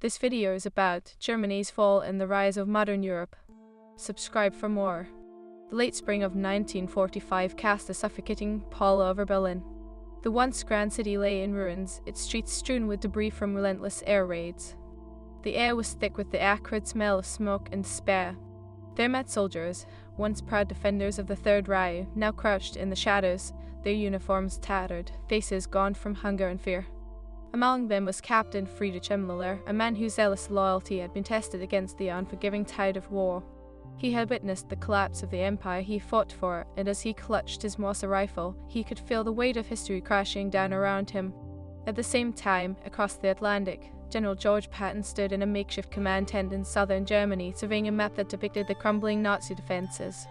This video is about Germany's fall and the rise of modern Europe. Subscribe for more. The late spring of 1945 cast a suffocating pall over Berlin. The once grand city lay in ruins, its streets strewn with debris from relentless air raids. The air was thick with the acrid smell of smoke and despair. There met soldiers, once proud defenders of the Third Reich, now crouched in the shadows, their uniforms tattered, faces gaunt from hunger and fear. Among them was Captain Friedrich Müller, a man whose zealous loyalty had been tested against the unforgiving tide of war. He had witnessed the collapse of the empire he fought for, and as he clutched his Moser rifle, he could feel the weight of history crashing down around him. At the same time, across the Atlantic, General George Patton stood in a makeshift command tent in southern Germany, surveying a map that depicted the crumbling Nazi defenses.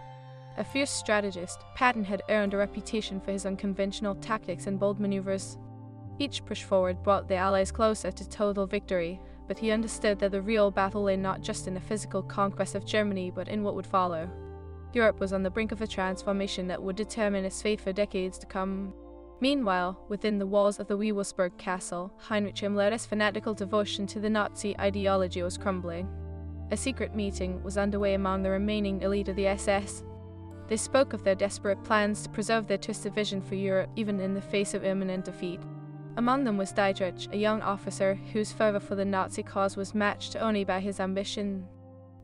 A fierce strategist, Patton had earned a reputation for his unconventional tactics and bold maneuvers. Each push forward brought the Allies closer to total victory, but he understood that the real battle lay not just in the physical conquest of Germany, but in what would follow. Europe was on the brink of a transformation that would determine its fate for decades to come. Meanwhile, within the walls of the Wilhelmsburg castle, Heinrich Himmler's fanatical devotion to the Nazi ideology was crumbling. A secret meeting was underway among the remaining elite of the SS. They spoke of their desperate plans to preserve their twisted vision for Europe even in the face of imminent defeat. Among them was Dietrich, a young officer whose fervor for the Nazi cause was matched only by his ambition.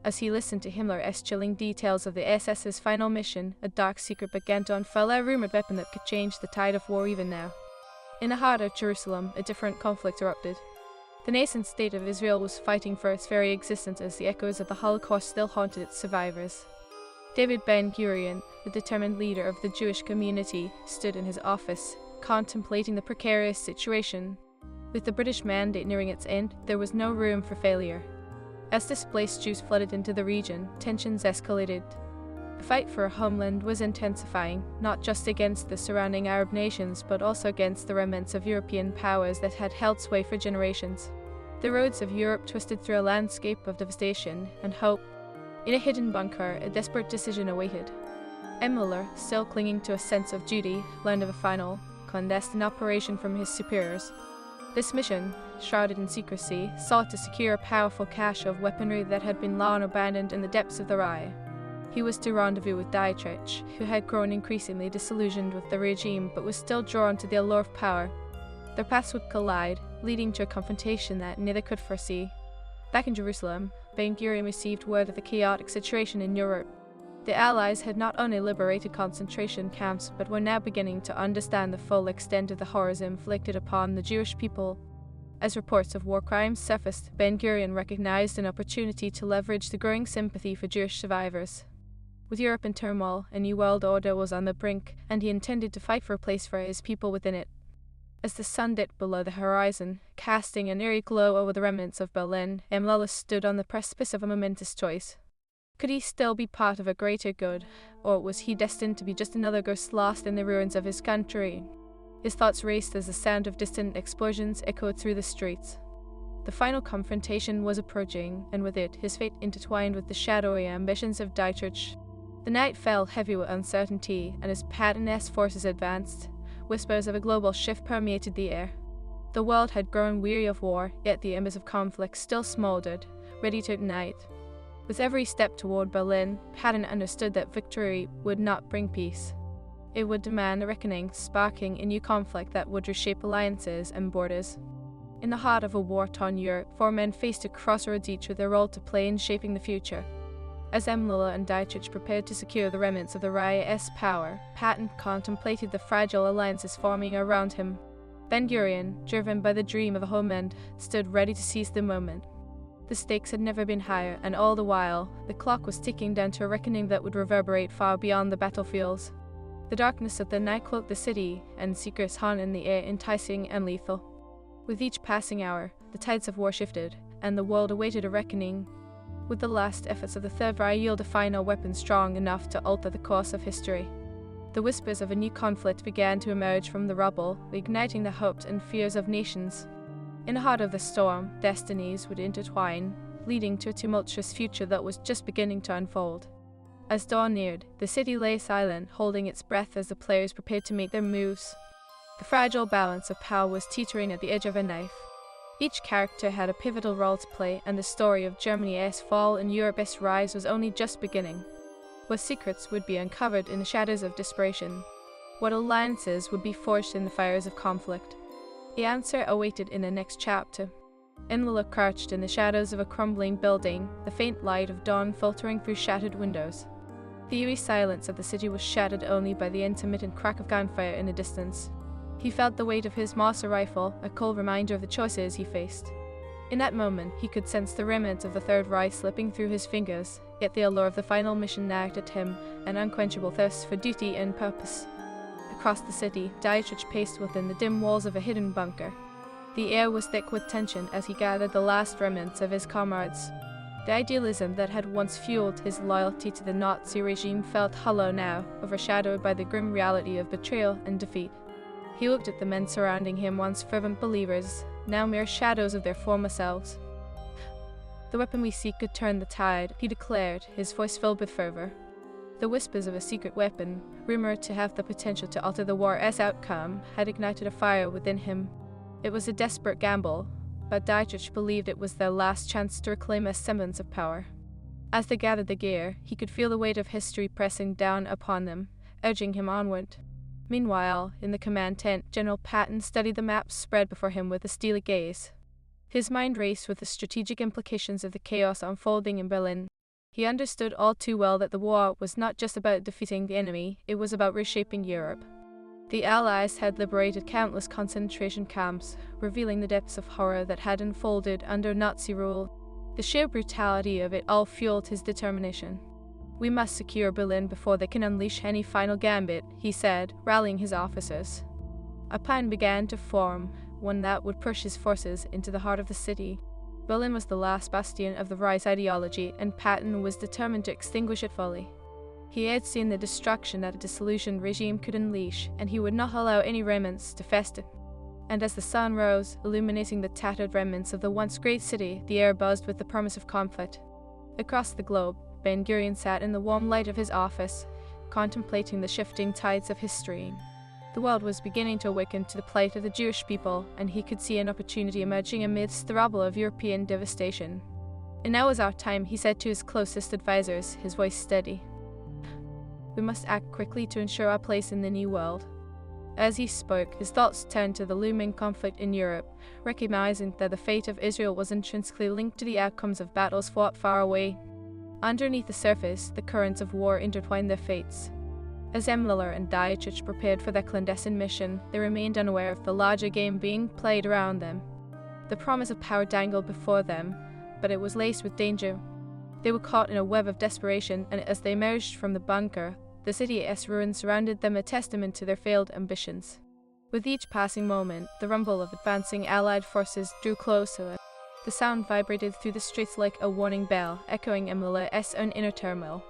As he listened to Himmler's chilling details of the SS's final mission, a dark secret began to unfurl, a rumored weapon that could change the tide of war even now. In the heart of Jerusalem, a different conflict erupted. The nascent state of Israel was fighting for its very existence as the echoes of the Holocaust still haunted its survivors. David Ben-Gurion, the determined leader of the Jewish community, stood in his office, contemplating the precarious situation. With the British mandate nearing its end, there was no room for failure. As displaced Jews flooded into the region, tensions escalated. The fight for a homeland was intensifying, not just against the surrounding Arab nations, but also against the remnants of European powers that had held sway for generations. The roads of Europe twisted through a landscape of devastation and hope. In a hidden bunker, a desperate decision awaited. Müller, still clinging to a sense of duty, learned of a final, clandestine operation from his superiors. This mission, shrouded in secrecy, sought to secure a powerful cache of weaponry that had been long abandoned in the depths of the Reich. He was to rendezvous with Dietrich, who had grown increasingly disillusioned with the regime but was still drawn to the allure of power. Their paths would collide, leading to a confrontation that neither could foresee. Back in Jerusalem, Ben-Gurion received word of the chaotic situation in Europe. The Allies had not only liberated concentration camps, but were now beginning to understand the full extent of the horrors inflicted upon the Jewish people. As reports of war crimes surfaced, Ben-Gurion recognized an opportunity to leverage the growing sympathy for Jewish survivors. With Europe in turmoil, a new world order was on the brink, and he intended to fight for a place for his people within it. As the sun dipped below the horizon, casting an eerie glow over the remnants of Berlin, Müller stood on the precipice of a momentous choice. Could he still be part of a greater good, or was he destined to be just another ghost lost in the ruins of his country? His thoughts raced as the sound of distant explosions echoed through the streets. The final confrontation was approaching, and with it, his fate intertwined with the shadowy ambitions of Dietrich. The night fell heavy with uncertainty, and as Patton's forces advanced, whispers of a global shift permeated the air. The world had grown weary of war, yet the embers of conflict still smoldered, ready to ignite. With every step toward Berlin, Patton understood that victory would not bring peace. It would demand a reckoning, sparking a new conflict that would reshape alliances and borders. In the heart of a war-torn Europe, four men faced a crossroads, each with their role to play in shaping the future. As Müller and Dietrich prepared to secure the remnants of the Reich's power, Patton contemplated the fragile alliances forming around him. Ben-Gurion, driven by the dream of a homeland, stood ready to seize the moment. The stakes had never been higher, and all the while, the clock was ticking down to a reckoning that would reverberate far beyond the battlefields. The darkness of the night cloaked the city, and secrets hung in the air, enticing and lethal. With each passing hour, the tides of war shifted, and the world awaited a reckoning. Would the last efforts of the Third Reich yield a final weapon strong enough to alter the course of history? The whispers of a new conflict began to emerge from the rubble, igniting the hopes and fears of nations. In the heart of the storm, destinies would intertwine, leading to a tumultuous future that was just beginning to unfold. As dawn neared, the city lay silent, holding its breath as the players prepared to make their moves. The fragile balance of power was teetering at the edge of a knife. Each character had a pivotal role to play, and the story of Germany's fall and Europe's rise was only just beginning. What secrets would be uncovered in the shadows of desperation? What alliances would be forged in the fires of conflict? The answer awaited in the next chapter. Imola crouched in the shadows of a crumbling building, the faint light of dawn filtering through shattered windows. The eerie silence of the city was shattered only by the intermittent crack of gunfire in the distance. He felt the weight of his Mauser rifle, a cold reminder of the choices he faced. In that moment, he could sense the remnants of the Third Reich slipping through his fingers, yet the allure of the final mission nagged at him, an unquenchable thirst for duty and purpose. Across the city, Dietrich paced within the dim walls of a hidden bunker. The air was thick with tension as he gathered the last remnants of his comrades. The idealism that had once fueled his loyalty to the Nazi regime felt hollow now, overshadowed by the grim reality of betrayal and defeat. He looked at the men surrounding him, once fervent believers, now mere shadows of their former selves. "The weapon we seek could turn the tide," he declared, his voice filled with fervor. The whispers of a secret weapon, rumored to have the potential to alter the war's outcome, had ignited a fire within him. It was a desperate gamble, but Dietrich believed it was their last chance to reclaim a semblance of power. As they gathered the gear, he could feel the weight of history pressing down upon them, urging him onward. Meanwhile, in the command tent, General Patton studied the maps spread before him with a steely gaze. His mind raced with the strategic implications of the chaos unfolding in Berlin. He understood all too well that the war was not just about defeating the enemy, it was about reshaping Europe. The Allies had liberated countless concentration camps, revealing the depths of horror that had unfolded under Nazi rule. The sheer brutality of it all fueled his determination. "We must secure Berlin before they can unleash any final gambit," he said, rallying his officers. A plan began to form, one that would push his forces into the heart of the city. Berlin was the last bastion of the Reich ideology, and Patton was determined to extinguish it fully. He had seen the destruction that a disillusioned regime could unleash, and he would not allow any remnants to fester. And as the sun rose, illuminating the tattered remnants of the once great city, the air buzzed with the promise of conflict. Across the globe, Ben-Gurion sat in the warm light of his office, contemplating the shifting tides of history. The world was beginning to awaken to the plight of the Jewish people, and he could see an opportunity emerging amidst the rubble of European devastation. "And now is our time," he said to his closest advisors, his voice steady. "We must act quickly to ensure our place in the new world." As he spoke, his thoughts turned to the looming conflict in Europe, recognizing that the fate of Israel was intrinsically linked to the outcomes of battles fought far away. Underneath the surface, the currents of war intertwined their fates. As Imola and Dietrich prepared for their clandestine mission, they remained unaware of the larger game being played around them. The promise of power dangled before them, but it was laced with danger. They were caught in a web of desperation, and as they emerged from the bunker, the city's ruins surrounded them, a testament to their failed ambitions. With each passing moment, the rumble of advancing Allied forces drew closer. The sound vibrated through the streets like a warning bell, echoing Imola's own inner turmoil.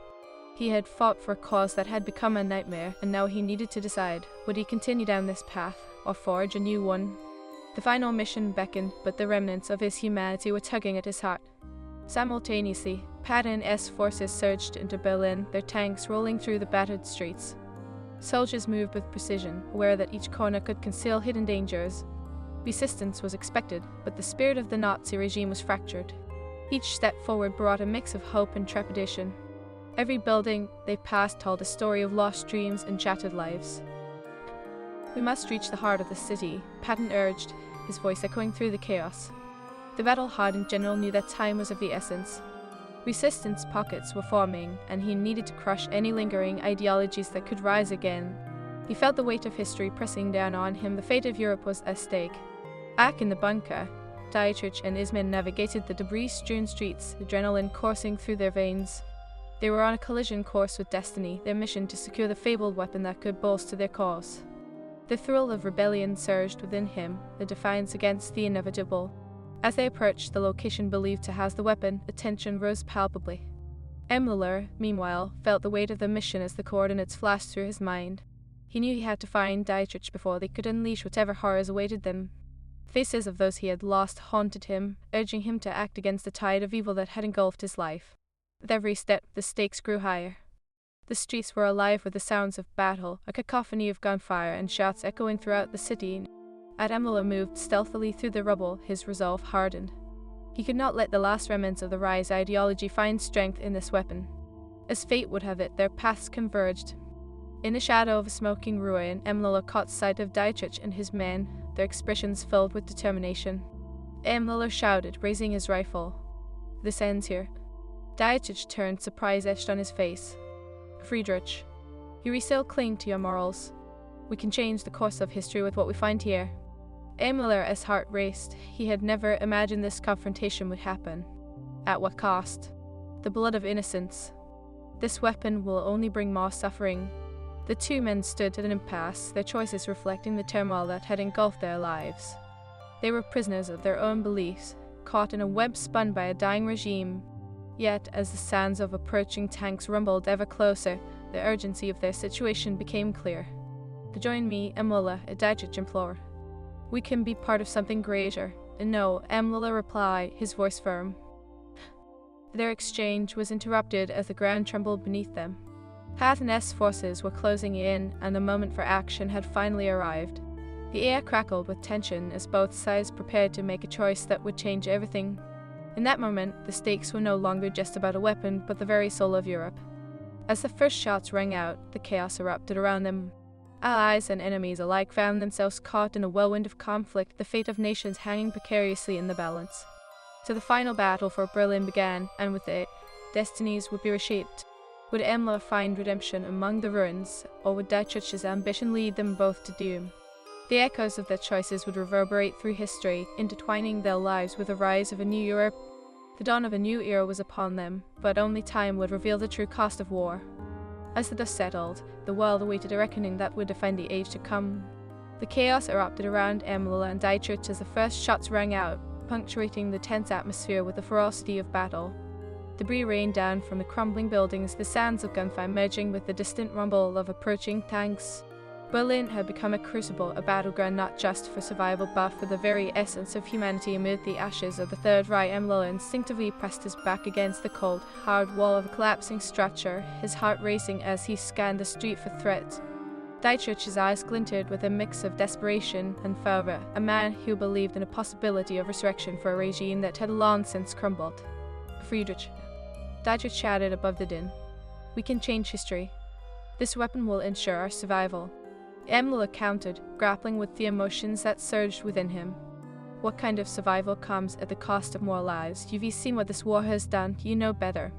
He had fought for a cause that had become a nightmare, and now he needed to decide, would he continue down this path, or forge a new one? The final mission beckoned, but the remnants of his humanity were tugging at his heart. Simultaneously, Patton's forces surged into Berlin, their tanks rolling through the battered streets. Soldiers moved with precision, aware that each corner could conceal hidden dangers. Resistance was expected, but the spirit of the Nazi regime was fractured. Each step forward brought a mix of hope and trepidation. Every building they passed told a story of lost dreams and shattered lives. "We must reach the heart of the city," Patton urged, his voice echoing through the chaos. The battle-hardened general knew that time was of the essence. Resistance pockets were forming, and he needed to crush any lingering ideologies that could rise again. He felt the weight of history pressing down on him. The fate of Europe was at stake. Back in the bunker, Dietrich and his men navigated the debris-strewn streets, adrenaline coursing through their veins. They were on a collision course with destiny, their mission to secure the fabled weapon that could bolster their cause. The thrill of rebellion surged within him, the defiance against the inevitable. As they approached the location believed to house the weapon, the tension rose palpably. Imola, meanwhile, felt the weight of the mission as the coordinates flashed through his mind. He knew he had to find Dietrich before they could unleash whatever horrors awaited them. Faces of those he had lost haunted him, urging him to act against the tide of evil that had engulfed his life. With every step, the stakes grew higher. The streets were alive with the sounds of battle, a cacophony of gunfire and shouts echoing throughout the city. As Emila moved stealthily through the rubble, his resolve hardened. He could not let the last remnants of the Rise ideology find strength in this weapon. As fate would have it, their paths converged. In the shadow of a smoking ruin, Emila caught sight of Dietrich and his men, their expressions filled with determination. Emila shouted, raising his rifle. "This ends here." Dietrich turned, surprise etched on his face. "Friedrich, you still cling to your morals. We can change the course of history with what we find here." Emiler's heart raced. He had never imagined this confrontation would happen. At what cost? The blood of innocents. This weapon will only bring more suffering. The two men stood at an impasse, their choices reflecting the turmoil that had engulfed their lives. They were prisoners of their own beliefs, caught in a web spun by a dying regime. Yet, as the sounds of approaching tanks rumbled ever closer, the urgency of their situation became clear. "Join me, Emila," Dietrich implored. "We can be part of something greater." "No," Emila replied, his voice firm. Their exchange was interrupted as the ground trembled beneath them. Hatton's forces were closing in, and the moment for action had finally arrived. The air crackled with tension as both sides prepared to make a choice that would change everything. In that moment, the stakes were no longer just about a weapon, but the very soul of Europe. As the first shots rang out, the chaos erupted around them. Allies and enemies alike found themselves caught in a whirlwind of conflict, the fate of nations hanging precariously in the balance. So the final battle for Berlin began, and with it, destinies would be reshaped. Would Emila find redemption among the ruins, or would Dietrich's ambition lead them both to doom? The echoes of their choices would reverberate through history, intertwining their lives with the rise of a new Europe. The dawn of a new era was upon them, but only time would reveal the true cost of war. As the dust settled, the world awaited a reckoning that would define the age to come. The chaos erupted around Emila and Dietrich as the first shots rang out, punctuating the tense atmosphere with the ferocity of battle. Debris rained down from the crumbling buildings, the sounds of gunfire merging with the distant rumble of approaching tanks. Berlin had become a crucible, a battleground not just for survival but for the very essence of humanity. Amid the ashes of the Third Reich, Emila instinctively pressed his back against the cold, hard wall of a collapsing structure, his heart racing as he scanned the street for threats. Dietrich's eyes glinted with a mix of desperation and fervor, a man who believed in the possibility of resurrection for a regime that had long since crumbled. "Friedrich," Dietrich shouted above the din, "we can change history. This weapon will ensure our survival." Emila countered, grappling with the emotions that surged within him. What kind of survival comes at the cost of more lives? You've seen what this war has done, you know better.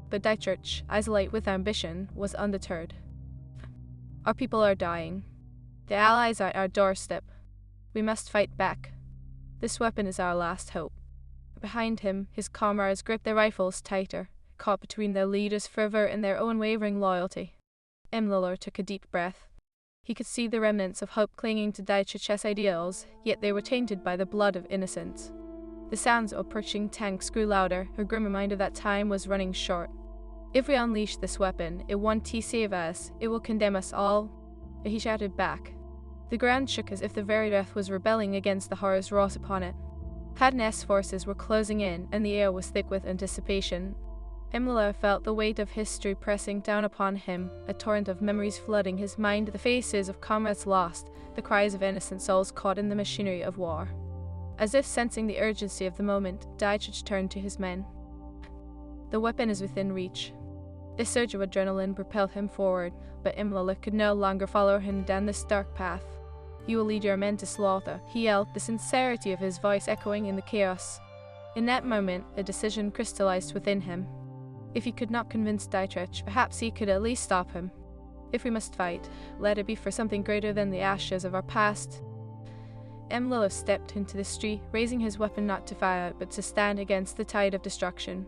But Dietrich, isolate with ambition, was undeterred. "Our people are dying. The Allies are at our doorstep. We must fight back. This weapon is our last hope." Behind him, his comrades gripped their rifles tighter, caught between their leader's fervor and their own wavering loyalty. Emila took a deep breath. He could see the remnants of hope clinging to Dietrich's ideals, yet they were tainted by the blood of innocence. The sounds of approaching tanks grew louder, a grim reminder that time was running short. "If we unleash this weapon, it won't save us, it will condemn us all," he shouted back. The ground shook as if the very earth was rebelling against the horrors wrought upon it. Hatton's forces were closing in, and the air was thick with anticipation. Emila felt the weight of history pressing down upon him, a torrent of memories flooding his mind, the faces of comrades lost, the cries of innocent souls caught in the machinery of war. As if sensing the urgency of the moment, Dietrich turned to his men. The weapon is within reach. A surge of adrenaline propelled him forward, but Emila could no longer follow him down this dark path. "You will lead your men to slaughter," he yelled, the sincerity of his voice echoing in the chaos. In that moment, a decision crystallized within him. If he could not convince Dietrich, perhaps he could at least stop him. "If we must fight, let it be for something greater than the ashes of our past." Emila stepped into the street, raising his weapon not to fire, but to stand against the tide of destruction.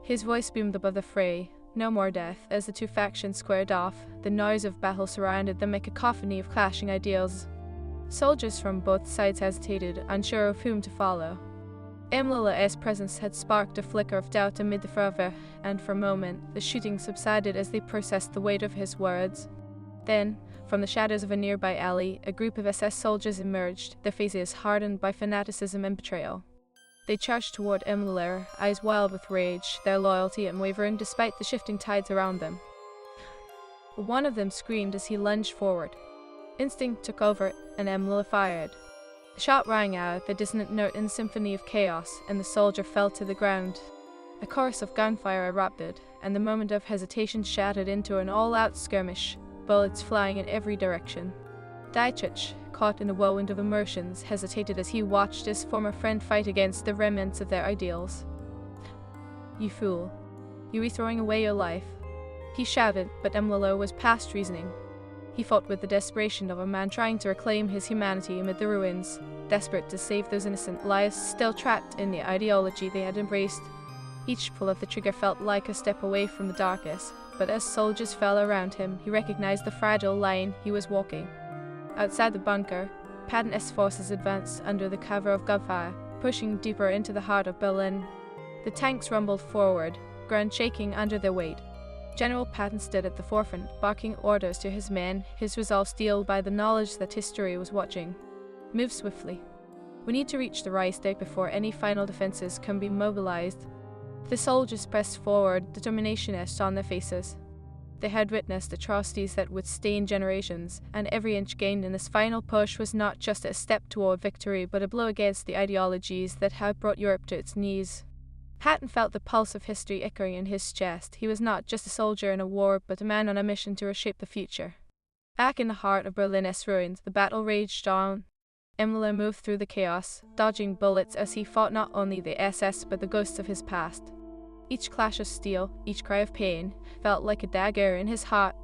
His voice boomed above the fray. No more death. As the two factions squared off, the noise of battle surrounded them, a cacophony of clashing ideals. Soldiers from both sides hesitated, unsure of whom to follow. Emila's presence had sparked a flicker of doubt amid the fervor, and for a moment the shooting subsided as they processed the weight of his words. Then, from the shadows of a nearby alley, a group of SS soldiers emerged, their faces hardened by fanaticism and betrayal. They charged toward Emila, eyes wild with rage, their loyalty unwavering despite the shifting tides around them. One of them screamed as he lunged forward. Instinct took over, and Emila fired. The shot rang out, the dissonant note in the symphony of chaos, and the soldier fell to the ground. A chorus of gunfire erupted, and the moment of hesitation shattered into an all-out skirmish, bullets flying in every direction. Dietrich, caught in a whirlwind of emotions, hesitated as he watched his former friend fight against the remnants of their ideals. "You fool. You are throwing away your life," he shouted, but Emilio was past reasoning. He fought with the desperation of a man trying to reclaim his humanity amid the ruins, desperate to save those innocent lives still trapped in the ideology they had embraced. Each pull of the trigger felt like a step away from the darkness, but as soldiers fell around him, he recognized the fragile line he was walking. Outside the bunker, Patton's forces advanced under the cover of gunfire, pushing deeper into the heart of Berlin. The tanks rumbled forward, ground shaking under their weight. General Patton stood at the forefront, barking orders to his men, his resolve steeled by the knowledge that history was watching. "Move swiftly. We need to reach the Reichstag before any final defenses can be mobilized." The soldiers pressed forward, determination etched on their faces. They had witnessed atrocities that would stain generations, and every inch gained in this final push was not just a step toward victory, but a blow against the ideologies that had brought Europe to its knees. Patton felt the pulse of history echoing in his chest. He was not just a soldier in a war, but a man on a mission to reshape the future. Back in the heart of Berlin's ruins, the battle raged on. Emilio moved through the chaos, dodging bullets as he fought not only the SS but the ghosts of his past. Each clash of steel, each cry of pain, felt like a dagger in his heart.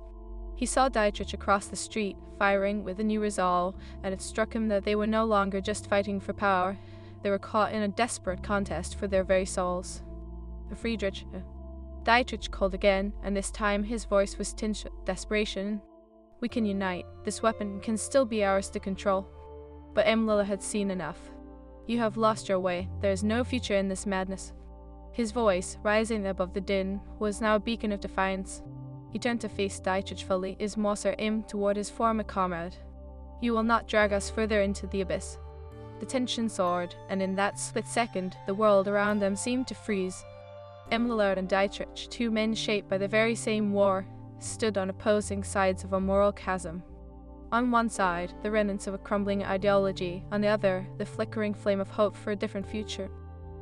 He saw Dietrich across the street, firing with a new resolve, and it struck him that they were no longer just fighting for power. They were caught in a desperate contest for their very souls. "Friedrich," Dietrich called again, and this time his voice was tinged with desperation. "We can unite. This weapon can still be ours to control." But Emilio had seen enough. "You have lost your way. There is no future in this madness." His voice, rising above the din, was now a beacon of defiance. He turned to face Dietrich fully, his Mosser aimed toward his former comrade. "You will not drag us further into the abyss." The tension soared, and in that split second, the world around them seemed to freeze. Emilio and Dietrich, two men shaped by the very same war, stood on opposing sides of a moral chasm. On one side, the remnants of a crumbling ideology, on the other, the flickering flame of hope for a different future.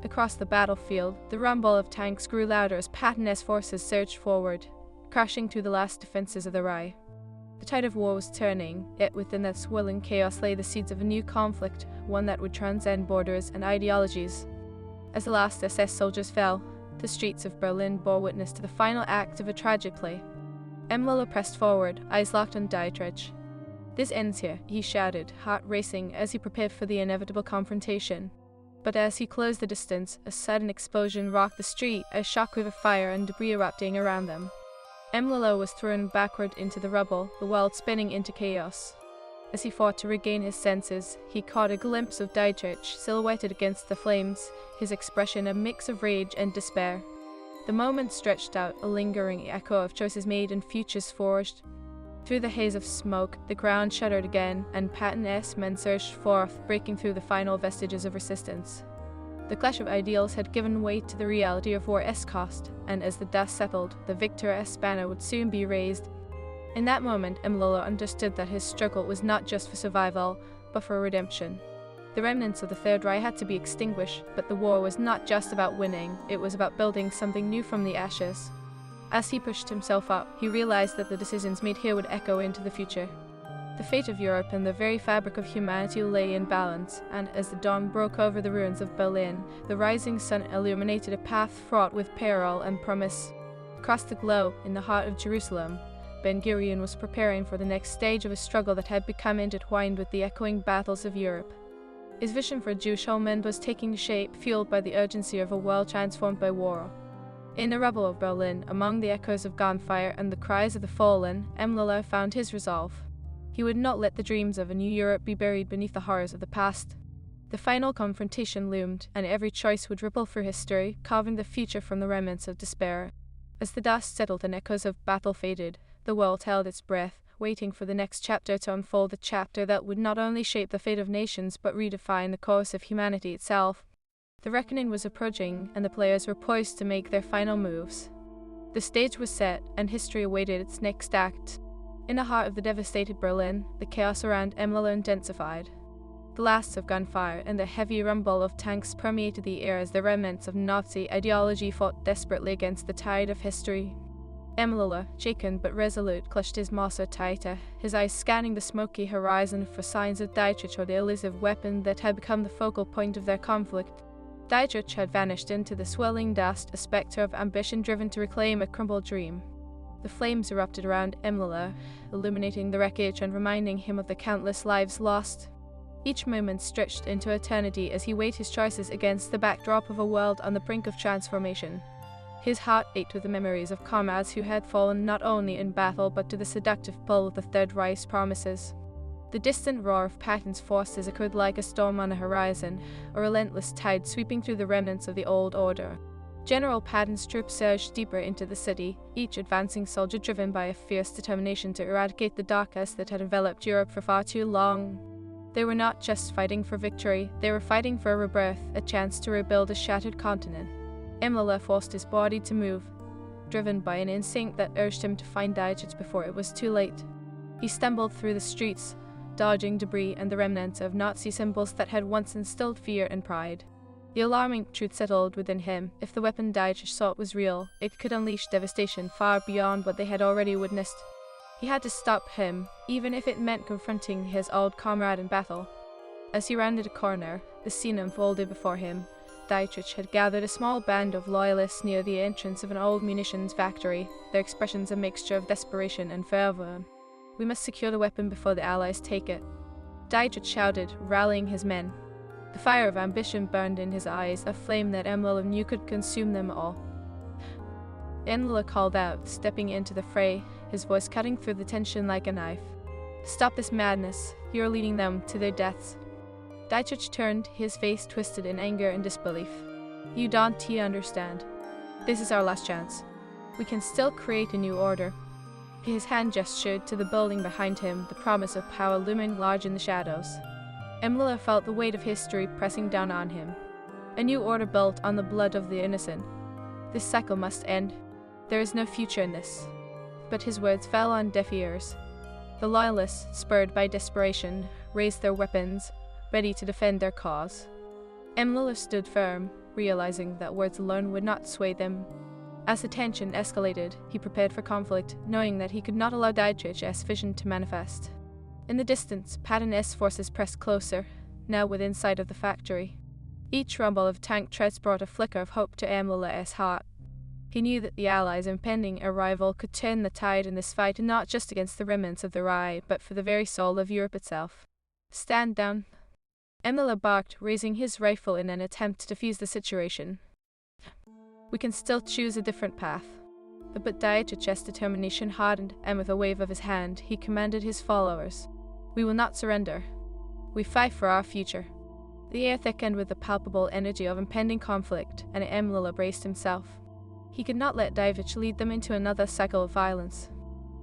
Across the battlefield, the rumble of tanks grew louder as Patton's forces surged forward, crashing through the last defenses of the Reich. The tide of war was turning, yet within that swirling chaos lay the seeds of a new conflict, one that would transcend borders and ideologies. As the last SS soldiers fell, the streets of Berlin bore witness to the final act of a tragic play. Emilio pressed forward, eyes locked on Dietrich. "This ends here," he shouted, heart racing as he prepared for the inevitable confrontation. But as he closed the distance, a sudden explosion rocked the street, a shockwave of fire and debris erupting around them. Emilio was thrown backward into the rubble, the world spinning into chaos. As he fought to regain his senses, he caught a glimpse of Dietrich, silhouetted against the flames, his expression a mix of rage and despair. The moment stretched out, a lingering echo of choices made and futures forged. Through the haze of smoke, the ground shuddered again, and Patton's men surged forth, breaking through the final vestiges of resistance. The clash of ideals had given way to the reality of war's cost, and as the dust settled, the victor's banner would soon be raised. In that moment, Emilio understood that his struggle was not just for survival, but for redemption. The remnants of the Third Reich had to be extinguished, but the war was not just about winning, it was about building something new from the ashes. As he pushed himself up, he realized that the decisions made here would echo into the future. The fate of Europe and the very fabric of humanity lay in balance, and as the dawn broke over the ruins of Berlin, the rising sun illuminated a path fraught with peril and promise. Across the globe, in the heart of Jerusalem, Ben-Gurion was preparing for the next stage of a struggle that had become intertwined with the echoing battles of Europe. His vision for a Jewish homeland was taking shape, fueled by the urgency of a world transformed by war. In the rubble of Berlin, among the echoes of gunfire and the cries of the fallen, Emilio found his resolve. He would not let the dreams of a new Europe be buried beneath the horrors of the past. The final confrontation loomed, and every choice would ripple through history, carving the future from the remnants of despair. As the dust settled and echoes of battle faded, the world held its breath, waiting for the next chapter to unfold, the chapter that would not only shape the fate of nations but redefine the course of humanity itself. The reckoning was approaching, and the players were poised to make their final moves. The stage was set, and history awaited its next act. In the heart of the devastated Berlin, the chaos around Emilio intensified. The blasts of gunfire and the heavy rumble of tanks permeated the air as the remnants of Nazi ideology fought desperately against the tide of history. Emil, shaken but resolute, clutched his Mauser tighter, his eyes scanning the smoky horizon for signs of Dietrich or the elusive weapon that had become the focal point of their conflict. Dietrich had vanished into the swelling dust, a spectre of ambition driven to reclaim a crumbled dream. The flames erupted around Emil, illuminating the wreckage and reminding him of the countless lives lost. Each moment stretched into eternity as he weighed his choices against the backdrop of a world on the brink of transformation. His heart ached with the memories of comrades who had fallen not only in battle but to the seductive pull of the Third Reich's promises. The distant roar of Patton's forces echoed like a storm on the horizon, a relentless tide sweeping through the remnants of the old order. General Patton's troops surged deeper into the city, each advancing soldier driven by a fierce determination to eradicate the darkness that had enveloped Europe for far too long. They were not just fighting for victory, they were fighting for a rebirth, a chance to rebuild a shattered continent. Emil forced his body to move, driven by an instinct that urged him to find Dietrich before it was too late. He stumbled through the streets, dodging debris and the remnants of Nazi symbols that had once instilled fear and pride. The alarming truth settled within him. If the weapon Dietrich sought was real, it could unleash devastation far beyond what they had already witnessed. He had to stop him, even if it meant confronting his old comrade in battle. As he rounded a corner, the scene unfolded before him. Dietrich had gathered a small band of loyalists near the entrance of an old munitions factory, their expressions a mixture of desperation and fervor. "We must secure the weapon before the Allies take it," Dietrich shouted, rallying his men. The fire of ambition burned in his eyes, a flame that Emil knew could consume them all. Emil called out, stepping into the fray, his voice cutting through the tension like a knife. "Stop this madness. You're leading them to their deaths." Dietrich turned, his face twisted in anger and disbelief. "You don't understand. This is our last chance. We can still create a new order." His hand gestured to the building behind him, the promise of power looming large in the shadows. Emil felt the weight of history pressing down on him. A new order built on the blood of the innocent. This cycle must end. There is no future in this. But his words fell on deaf ears. The loyalists, spurred by desperation, raised their weapons, ready to defend their cause. Emil stood firm, realizing that words alone would not sway them. As the tension escalated, he prepared for conflict, knowing that he could not allow Dietrich's vision to manifest. In the distance, Patton's forces pressed closer, now within sight of the factory. Each rumble of tank treads brought a flicker of hope to Emil's heart. He knew that the Allies' impending arrival could turn the tide in this fight, not just against the remnants of the Reich, but for the very soul of Europe itself. "Stand down," Emil barked, raising his rifle in an attempt to defuse the situation. "We can still choose a different path." But Dietrich's determination hardened, and with a wave of his hand, he commanded his followers, "We will not surrender. We fight for our future." The air thickened with the palpable energy of impending conflict, and Emil braced himself. He could not let Dietrich lead them into another cycle of violence.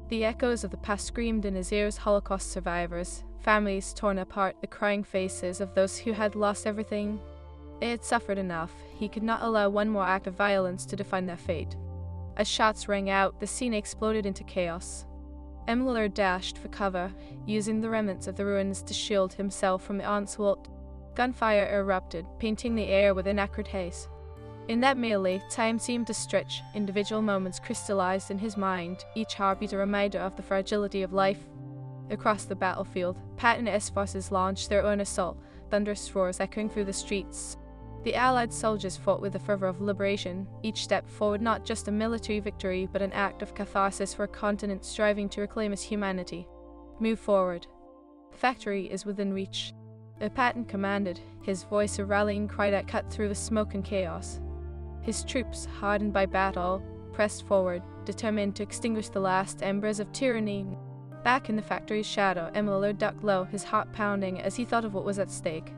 The echoes of the past screamed in his ears: Holocaust survivors, families torn apart, the crying faces of those who had lost everything. They had suffered enough. He could not allow one more act of violence to define their fate. As shots rang out, the scene exploded into chaos. Emil dashed for cover, using the remnants of the ruins to shield himself from the onslaught. Gunfire erupted, painting the air with an acrid haze. In that melee, time seemed to stretch. Individual moments crystallized in his mind, each heartbeat a reminder of the fragility of life. Across the battlefield, Patton's forces launched their own assault, thunderous roars echoing through the streets. The Allied soldiers fought with the fervor of liberation, each step forward not just a military victory, but an act of catharsis for a continent striving to reclaim its humanity. "Move forward. The factory is within reach." Patton commanded, his voice a rallying cry that cut through the smoke and chaos. His troops, hardened by battle, pressed forward, determined to extinguish the last embers of tyranny. Back in the factory's shadow, Emil ducked low, his heart pounding as he thought of what was at stake.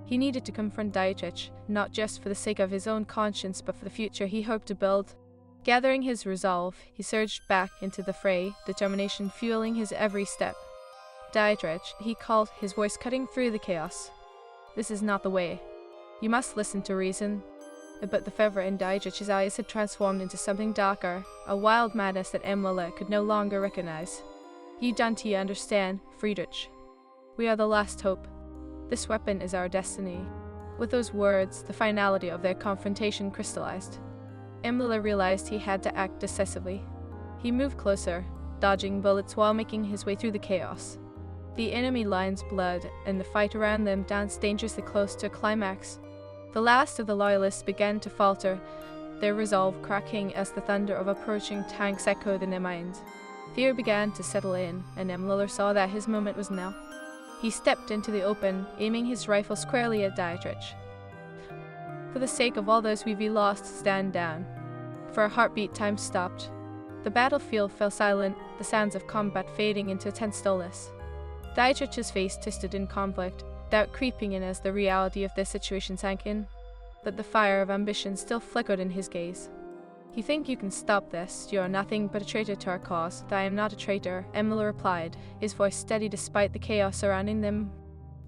He needed to confront Dietrich, not just for the sake of his own conscience, but for the future he hoped to build. Gathering his resolve, he surged back into the fray, determination fueling his every step. "Dietrich," he called, his voice cutting through the chaos. "This is not the way. You must listen to reason." But the fervor in Dietrich's eyes had transformed into something darker, a wild madness that Emil could no longer recognize. "You don't understand, Friedrich. We are the last hope. This weapon is our destiny." With those words, the finality of their confrontation crystallized. Imler realized he had to act decisively. He moved closer, dodging bullets while making his way through the chaos. The enemy lines blurred, and the fight around them danced dangerously close to a climax. The last of the loyalists began to falter, their resolve cracking as the thunder of approaching tanks echoed in their minds. Fear began to settle in, and Imler saw that his moment was now. He stepped into the open, aiming his rifle squarely at Dietrich. "For the sake of all those we've lost, stand down." For a heartbeat, time stopped. The battlefield fell silent, the sounds of combat fading into a tense stillness. Dietrich's face twisted in conflict, doubt creeping in as the reality of their situation sank in. But the fire of ambition still flickered in his gaze. "You think you can stop this? You are nothing but a traitor to our cause." "I am not a traitor," Emil replied, his voice steady despite the chaos surrounding them.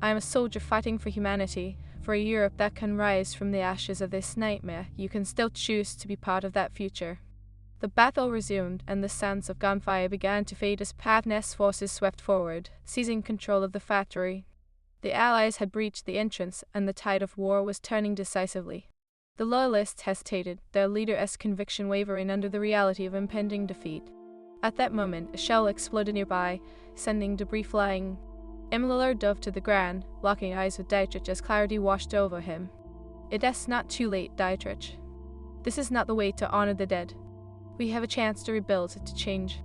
"I am a soldier fighting for humanity, for a Europe that can rise from the ashes of this nightmare. You can still choose to be part of that future." The battle resumed, and the sounds of gunfire began to fade as Pavnev's forces swept forward, seizing control of the factory. The Allies had breached the entrance, and the tide of war was turning decisively. The Loyalists hesitated, their leader's conviction wavering under the reality of impending defeat. At that moment, a shell exploded nearby, sending debris flying. Imler dove to the ground, locking eyes with Dietrich as clarity washed over him. "It is not too late, Dietrich. This is not the way to honor the dead. We have a chance to rebuild, to change."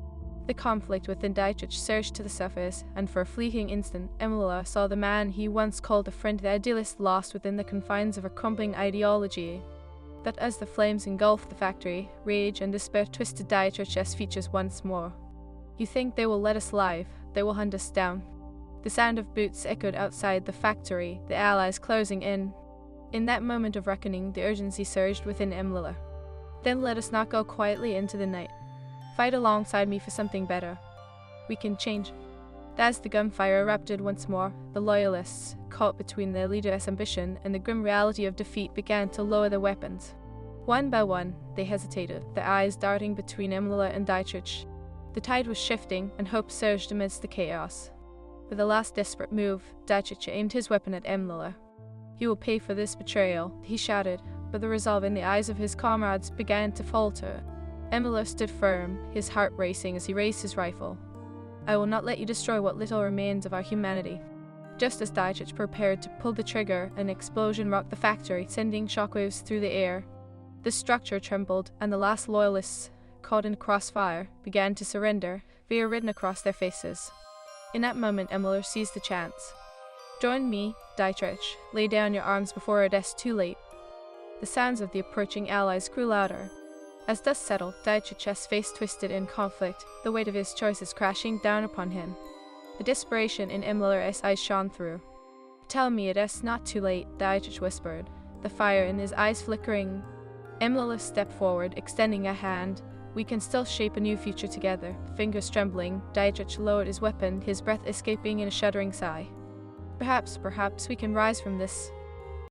The conflict within Dietrich surged to the surface, and for a fleeting instant, Imler saw the man he once called a friend, the idealist, lost within the confines of a crumbling ideology. But as the flames engulfed the factory, rage and despair twisted Dietrich's features once more. "You think they will let us live? They will hunt us down." The sound of boots echoed outside the factory, the Allies closing in. In that moment of reckoning, the urgency surged within Imler. "Then let us not go quietly into the night. Fight alongside me for something better. We can change." As the gunfire erupted once more, the Loyalists, caught between their leader's ambition and the grim reality of defeat, began to lower their weapons. One by one, they hesitated, their eyes darting between Imler and Dietrich. The tide was shifting, and hope surged amidst the chaos. With a last desperate move, Dietrich aimed his weapon at Imler. "You will pay for this betrayal," he shouted, but the resolve in the eyes of his comrades began to falter. Imler stood firm, his heart racing as he raised his rifle. "I will not let you destroy what little remains of our humanity." Just as Dietrich prepared to pull the trigger, an explosion rocked the factory, sending shockwaves through the air. The structure trembled, and the last Loyalists, caught in crossfire, began to surrender, fear written across their faces. In that moment, Imler seized the chance. "Join me, Dietrich. Lay down your arms before it is too late." The sounds of the approaching Allies grew louder. As dust settled, Dietrich's face twisted in conflict, the weight of his choices crashing down upon him. The desperation in Imler's eyes shone through. "Tell me it is not too late," Dietrich whispered, the fire in his eyes flickering. Imler stepped forward, extending a hand. "We can still shape a new future together." Fingers trembling, Dietrich lowered his weapon, his breath escaping in a shuddering sigh. Perhaps we can rise from this."